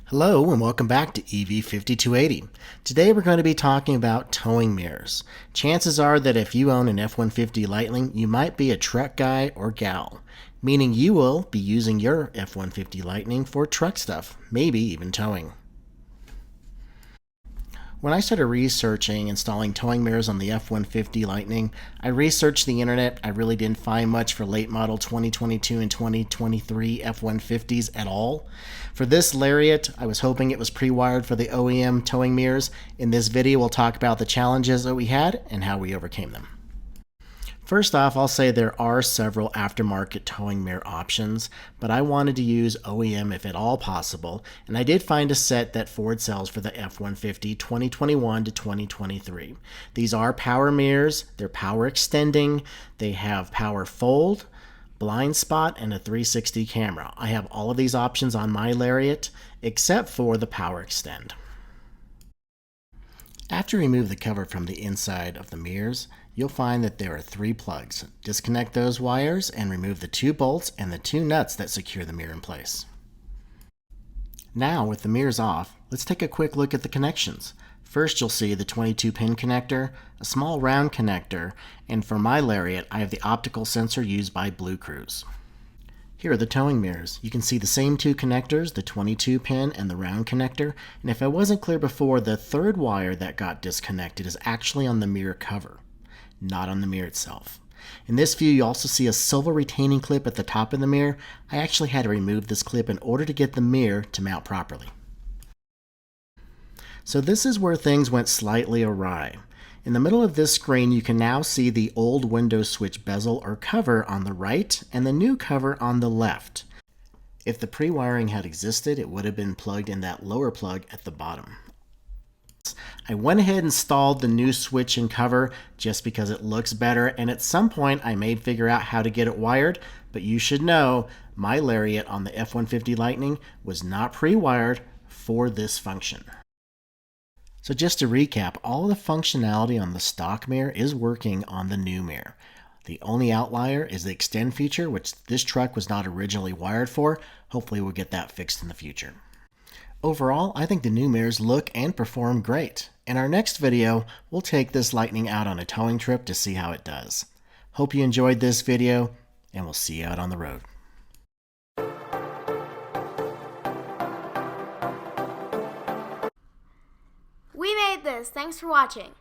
Hello and welcome back to EV5280. Today we're going to be talking about towing mirrors. Chances are that if you own an F150 Lightning, you might be a truck guy or gal, meaning you will be using your F150 Lightning for truck stuff, maybe even towing. When I started researching installing towing mirrors on the F150 Lightning, I researched the internet. I really didn't find much for late model 2022 and 2023 F150s at all. For this Lariat, I was hoping it was pre-wired for the OEM towing mirrors. In this video, we'll talk about the challenges that we had and how we overcame them. First off, I'll say there are several aftermarket towing mirror options, but I wanted to use OEM if at all possible, and I did find a set that Ford sells for the F-150 2021 to 2023. These are power mirrors, they're power extending, they have power fold, blind spot, and a 360 camera. I have all of these options on my Lariat, except for the power extend. After you remove the cover from the inside of the mirrors, you'll find that there are 3 plugs. Disconnect those wires and remove the 2 bolts and the 2 nuts that secure the mirror in place. Now, with the mirrors off, let's take a quick look at the connections. First, you'll see the 22-pin connector, a small round connector, and for my Lariat, I have the optical sensor used by Blue Cruise. Here are the towing mirrors. You can see the same 2 connectors, the 22-pin and the round connector, and if I wasn't clear before, the 3rd wire that got disconnected is actually on the mirror cover, not on the mirror itself. In this view, you also see a silver retaining clip at the top of the mirror. I actually had to remove this clip in order to get the mirror to mount properly. So this is where things went slightly awry. In the middle of this screen, you can now see the old window switch bezel or cover on the right and the new cover on the left. If the pre-wiring had existed, it would have been plugged in that lower plug at the bottom. I went ahead and installed the new switch and cover just because it looks better, and at some point I may figure out how to get it wired, but you should know my Lariat on the F-150 Lightning was not pre-wired for this function. So just to recap, all of the functionality on the stock mirror is working on the new mirror. The only outlier is the extend feature, which this truck was not originally wired for. Hopefully we'll get that fixed in the future. Overall, I think the new mirrors look and perform great. In our next video, we'll take this Lightning out on a towing trip to see how it does. Hope you enjoyed this video, and we'll see you out on the road. We made this. Thanks for watching.